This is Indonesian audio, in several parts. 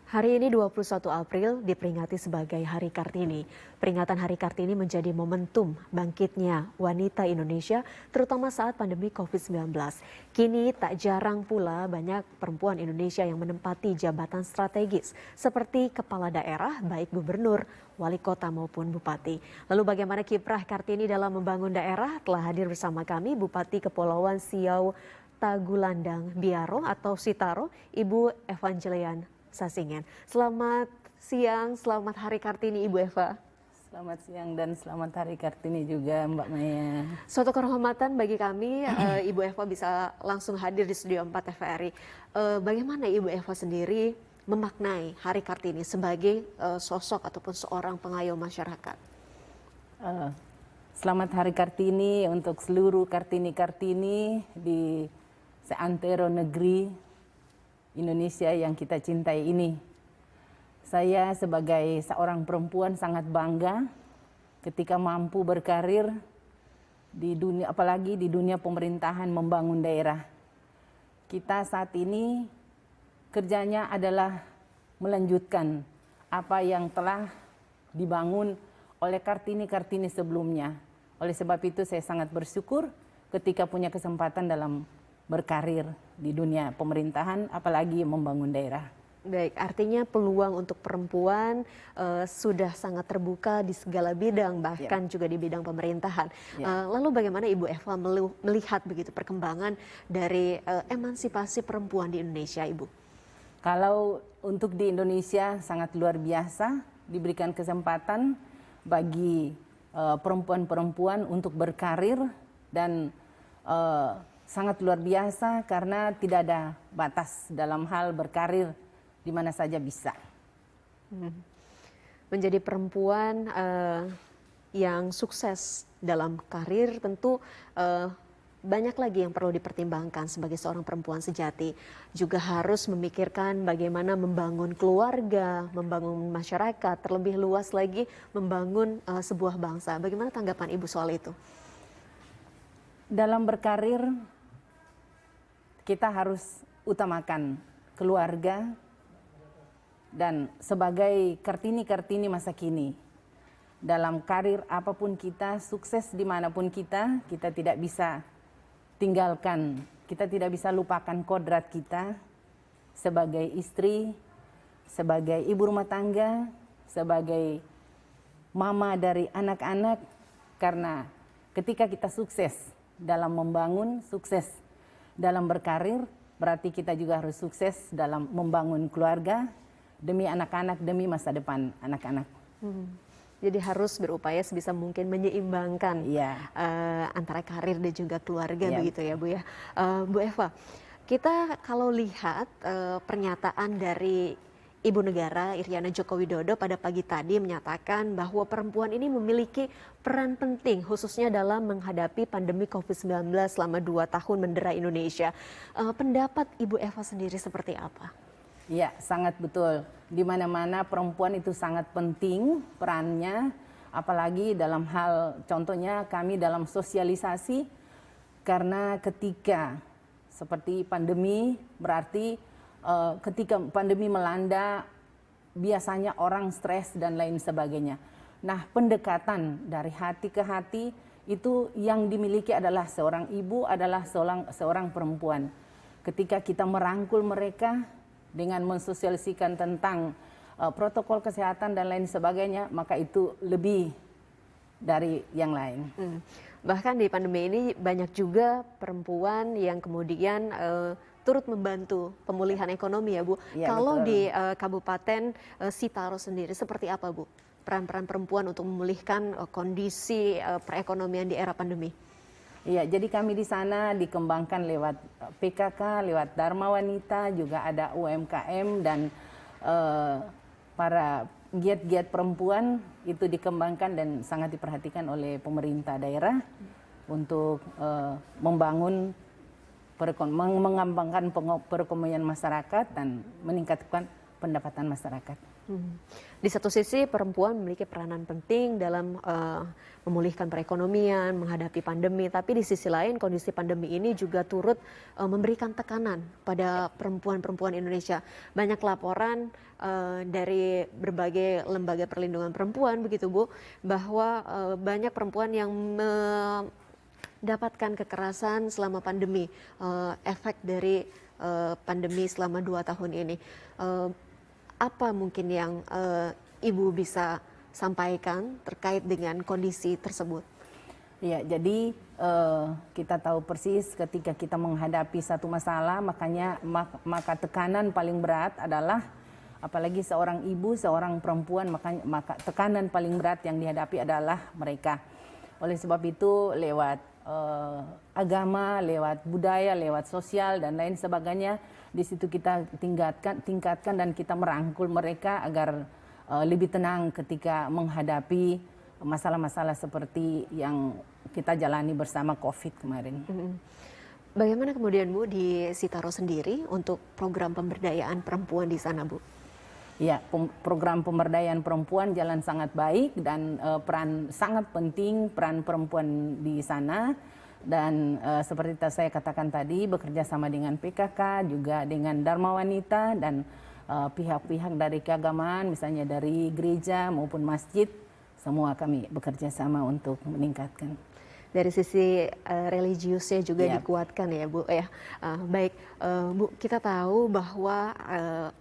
Hari ini 21 April diperingati sebagai Hari Kartini. Peringatan Hari Kartini menjadi momentum bangkitnya wanita Indonesia terutama saat pandemi COVID-19. Kini tak jarang pula banyak perempuan Indonesia yang menempati jabatan strategis seperti kepala daerah baik gubernur, wali kota maupun bupati. Lalu bagaimana kiprah Kartini dalam membangun daerah? Telah hadir bersama kami Bupati Kepulauan Siau Tagulandang Biaro atau Sitaro, Ibu Evangelian Sasingen. Selamat siang, selamat Hari Kartini Ibu Eva. Selamat siang dan selamat Hari Kartini juga Mbak Maya. Suatu kehormatan bagi kami Ibu Eva bisa langsung hadir di Studio 4 TVRI. Bagaimana Ibu Eva sendiri memaknai Hari Kartini sebagai sosok ataupun seorang pengayom masyarakat? Selamat Hari Kartini untuk seluruh Kartini-Kartini di seantero negeri Indonesia yang kita cintai ini. Saya sebagai seorang perempuan sangat bangga ketika mampu berkarir di dunia, apalagi di dunia pemerintahan membangun daerah. Kita saat ini kerjanya adalah melanjutkan apa yang telah dibangun oleh Kartini-Kartini sebelumnya. Oleh sebab itu saya sangat bersyukur ketika punya kesempatan dalam berkarir di dunia pemerintahan, apalagi membangun daerah. Baik, artinya peluang untuk perempuan sudah sangat terbuka di segala bidang, bahkan juga di bidang pemerintahan. Lalu bagaimana Ibu Eva melihat begitu perkembangan dari emansipasi perempuan di Indonesia, Ibu? Kalau untuk di Indonesia sangat luar biasa, diberikan kesempatan bagi perempuan-perempuan untuk berkarir dan sangat luar biasa karena tidak ada batas dalam hal berkarir di mana saja bisa. Menjadi perempuan yang sukses dalam karir tentu banyak lagi yang perlu dipertimbangkan sebagai seorang perempuan sejati. Juga harus memikirkan bagaimana membangun keluarga, membangun masyarakat, terlebih luas lagi membangun sebuah bangsa. Bagaimana tanggapan Ibu soal itu? Dalam berkarir kita harus utamakan keluarga dan sebagai Kartini-Kartini masa kini. Dalam karir apapun kita, sukses dimanapun kita tidak bisa tinggalkan, kita tidak bisa lupakan kodrat kita sebagai istri, sebagai ibu rumah tangga, sebagai mama dari anak-anak, karena ketika kita sukses dalam membangun, sukses dalam berkarir, berarti kita juga harus sukses dalam membangun keluarga demi anak-anak, demi masa depan anak-anak. Jadi harus berupaya sebisa mungkin menyeimbangkan antara karir dan juga keluarga, begitu ya Bu ya. Bu Eva, kita kalau lihat pernyataan dari Ibu Negara Iriana Joko Widodo pada pagi tadi menyatakan bahwa perempuan ini memiliki peran penting khususnya dalam menghadapi pandemi COVID-19 selama 2 tahun mendera Indonesia. Pendapat Ibu Eva sendiri seperti apa? Ya, sangat betul. Di mana-mana perempuan itu sangat penting perannya, apalagi dalam hal contohnya kami dalam sosialisasi, karena ketika seperti pandemi berarti ketika pandemi melanda biasanya orang stres dan lain sebagainya. Nah, pendekatan dari hati ke hati itu yang dimiliki adalah seorang ibu, adalah seorang perempuan. Ketika kita merangkul mereka dengan mensosialisasikan tentang protokol kesehatan dan lain sebagainya, maka itu lebih dari yang lain. Bahkan di pandemi ini banyak juga perempuan yang kemudian turut membantu pemulihan ekonomi ya Bu. Ya, kalau betul. di Kabupaten Sitaro sendiri seperti apa Bu peran-peran perempuan untuk memulihkan kondisi perekonomian di era pandemi? Iya, jadi kami di sana dikembangkan lewat PKK, lewat Dharma Wanita, juga ada UMKM dan para giat-giat perempuan itu dikembangkan dan sangat diperhatikan oleh pemerintah daerah untuk mengembangkan perekonomian masyarakat dan meningkatkan pendapatan masyarakat. Di satu sisi perempuan memiliki peranan penting dalam memulihkan perekonomian, menghadapi pandemi, tapi di sisi lain kondisi pandemi ini juga turut memberikan tekanan pada perempuan-perempuan Indonesia. Banyak laporan dari berbagai lembaga perlindungan perempuan begitu Bu, bahwa banyak perempuan yang mendapatkan kekerasan selama pandemi, efek dari pandemi selama 2 tahun ini. Apa mungkin yang Ibu bisa sampaikan terkait dengan kondisi tersebut? Ya, jadi kita tahu persis ketika kita menghadapi satu masalah, maka tekanan paling berat adalah, apalagi seorang ibu, seorang perempuan, maka tekanan paling berat yang dihadapi adalah mereka. Oleh sebab itu lewat agama, lewat budaya, lewat sosial dan lain sebagainya, di situ kita tingkatkan dan kita merangkul mereka agar lebih tenang ketika menghadapi masalah-masalah seperti yang kita jalani bersama COVID kemarin. Bagaimana kemudian Bu di Sitaro sendiri untuk program pemberdayaan perempuan di sana Bu? Ya, program pemberdayaan perempuan jalan sangat baik dan peran sangat penting peran perempuan di sana. Dan seperti saya katakan tadi, bekerja sama dengan PKK, juga dengan Dharma Wanita dan pihak-pihak dari keagamaan, misalnya dari gereja maupun masjid, semua kami bekerja sama untuk meningkatkan. Dari sisi religiusnya juga dikuatkan ya Bu ya. Baik Bu, kita tahu bahwa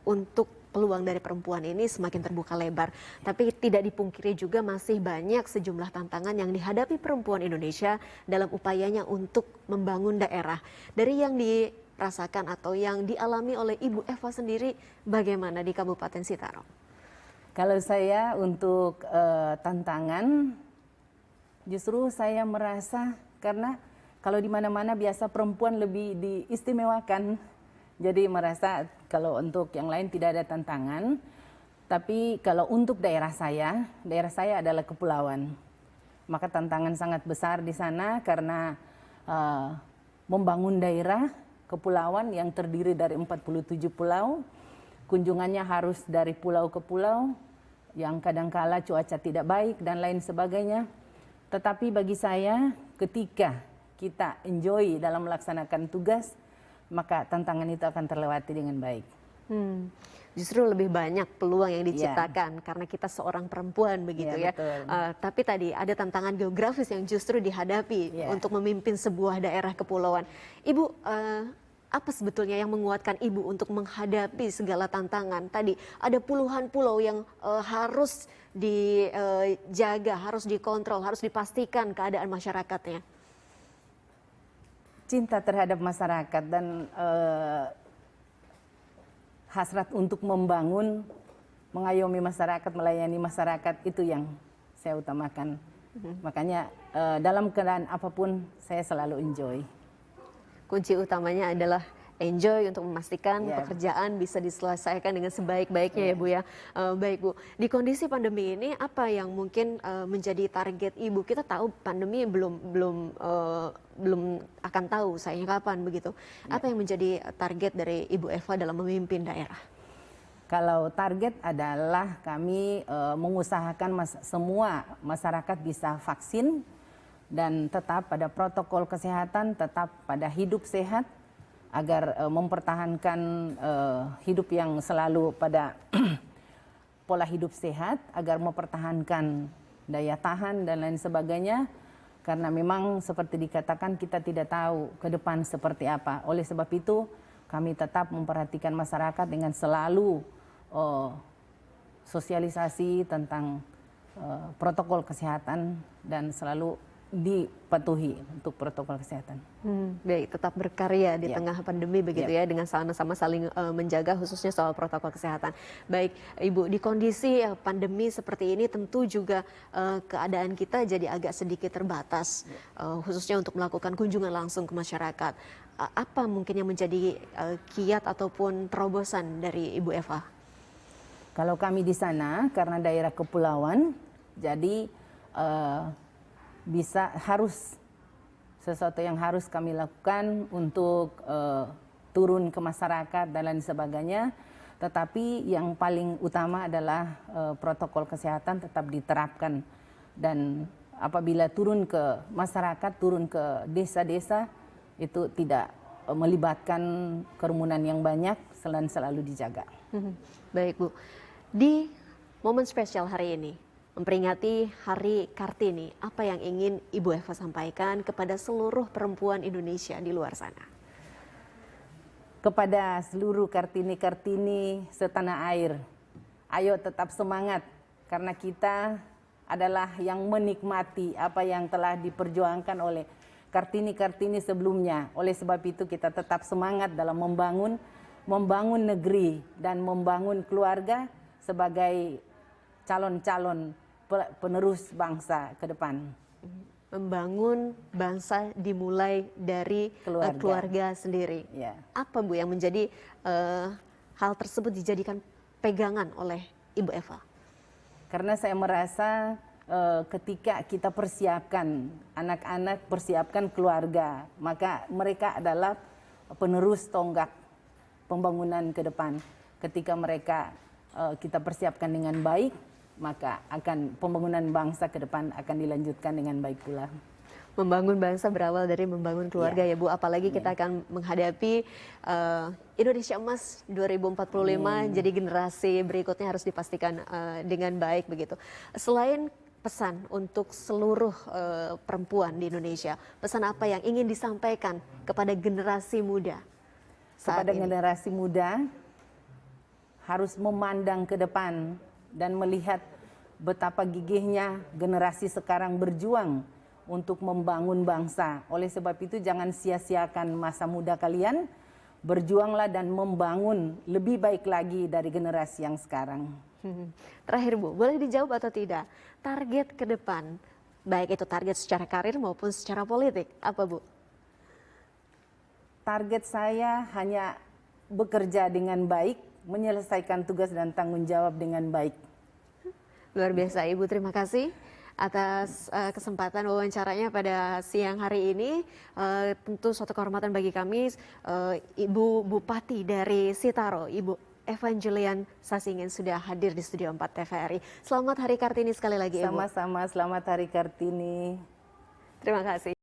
untuk peluang dari perempuan ini semakin terbuka lebar. Tapi tidak dipungkiri juga masih banyak sejumlah tantangan yang dihadapi perempuan Indonesia dalam upayanya untuk membangun daerah. Dari yang dirasakan atau yang dialami oleh Ibu Eva sendiri, bagaimana di Kabupaten Sitaro? Kalau saya untuk tantangan, justru saya merasa karena kalau di mana-mana biasa perempuan lebih diistimewakan. Jadi merasa kalau untuk yang lain tidak ada tantangan, tapi kalau untuk daerah saya adalah kepulauan. Maka tantangan sangat besar di sana karena membangun daerah kepulauan yang terdiri dari 47 pulau, kunjungannya harus dari pulau ke pulau, yang kadangkala cuaca tidak baik dan lain sebagainya. Tetapi bagi saya ketika kita enjoy dalam melaksanakan tugas, maka tantangan itu akan terlewati dengan baik. Justru lebih banyak peluang yang diciptakan karena kita seorang perempuan begitu ya. Tapi tadi ada tantangan geografis yang justru dihadapi untuk memimpin sebuah daerah kepulauan. Ibu, apa sebetulnya yang menguatkan Ibu untuk menghadapi segala tantangan? Tadi ada puluhan pulau yang harus dijaga, harus dikontrol, harus dipastikan keadaan masyarakatnya. Cinta terhadap masyarakat dan hasrat untuk membangun, mengayomi masyarakat, melayani masyarakat, itu yang saya utamakan. Makanya dalam keadaan apapun saya selalu enjoy. Kunci utamanya adalah enjoy untuk memastikan pekerjaan bisa diselesaikan dengan sebaik-baiknya ya Bu ya. Baik Bu, di kondisi pandemi ini apa yang mungkin menjadi target Ibu? Kita tahu pandemi belum akan tahu sayangnya kapan begitu. Apa yang menjadi target dari Ibu Eva dalam memimpin daerah? Kalau target adalah kami mengusahakan semua masyarakat bisa vaksin dan tetap pada protokol kesehatan, tetap pada hidup sehat, agar mempertahankan hidup yang selalu pada pola hidup sehat, agar mempertahankan daya tahan dan lain sebagainya. Karena memang seperti dikatakan kita tidak tahu ke depan seperti apa. Oleh sebab itu kami tetap memperhatikan masyarakat dengan selalu sosialisasi tentang protokol kesehatan dan selalu dipatuhi untuk protokol kesehatan. Baik, tetap berkarya di tengah pandemi begitu ya, dengan sama-sama saling menjaga khususnya soal protokol kesehatan. Baik, Ibu, di kondisi pandemi seperti ini tentu juga keadaan kita jadi agak sedikit terbatas, khususnya untuk melakukan kunjungan langsung ke masyarakat. Apa mungkin yang menjadi kiat ataupun terobosan dari Ibu Eva? Kalau kami di sana karena daerah kepulauan, jadi harus sesuatu yang harus kami lakukan untuk turun ke masyarakat dan lain sebagainya. Tetapi yang paling utama adalah protokol kesehatan tetap diterapkan, dan apabila turun ke masyarakat, turun ke desa-desa, itu tidak melibatkan kerumunan yang banyak, selalu dijaga. Baik Bu, di momen spesial hari ini, memperingati Hari Kartini, apa yang ingin Ibu Eva sampaikan kepada seluruh perempuan Indonesia di luar sana? Kepada seluruh Kartini-Kartini setanah air, ayo tetap semangat, karena kita adalah yang menikmati apa yang telah diperjuangkan oleh Kartini-Kartini sebelumnya. Oleh sebab itu kita tetap semangat dalam membangun negeri dan membangun keluarga sebagai calon-calon penerus bangsa ke depan. Membangun bangsa dimulai dari keluarga sendiri. Ya. Apa Bu yang menjadi hal tersebut dijadikan pegangan oleh Ibu Eva? Karena saya merasa ketika kita persiapkan anak-anak, persiapkan keluarga, maka mereka adalah penerus tonggak pembangunan ke depan. Ketika mereka kita persiapkan dengan baik, maka akan pembangunan bangsa ke depan akan dilanjutkan dengan baik pula. Membangun bangsa berawal dari membangun keluarga ya Bu, apalagi kita akan menghadapi Indonesia Emas 2045, jadi generasi berikutnya harus dipastikan dengan baik begitu. Selain pesan untuk seluruh perempuan di Indonesia, pesan apa yang ingin disampaikan kepada generasi muda saat kepada ini? Generasi muda harus memandang ke depan dan melihat betapa gigihnya generasi sekarang berjuang untuk membangun bangsa. Oleh sebab itu jangan sia-siakan masa muda kalian, berjuanglah dan membangun lebih baik lagi dari generasi yang sekarang. Terakhir Bu, boleh dijawab atau tidak, target ke depan, baik itu target secara karir maupun secara politik, apa Bu? Target saya hanya bekerja dengan baik, menyelesaikan tugas dan tanggung jawab dengan baik. Luar biasa Ibu, terima kasih atas kesempatan wawancaranya pada siang hari ini. Tentu suatu kehormatan bagi kami, Ibu Bupati dari Sitaro, Ibu Evangeline Sasingin sudah hadir di Studio 4 TVRI. Selamat Hari Kartini sekali lagi Ibu. Sama-sama, selamat Hari Kartini. Terima kasih.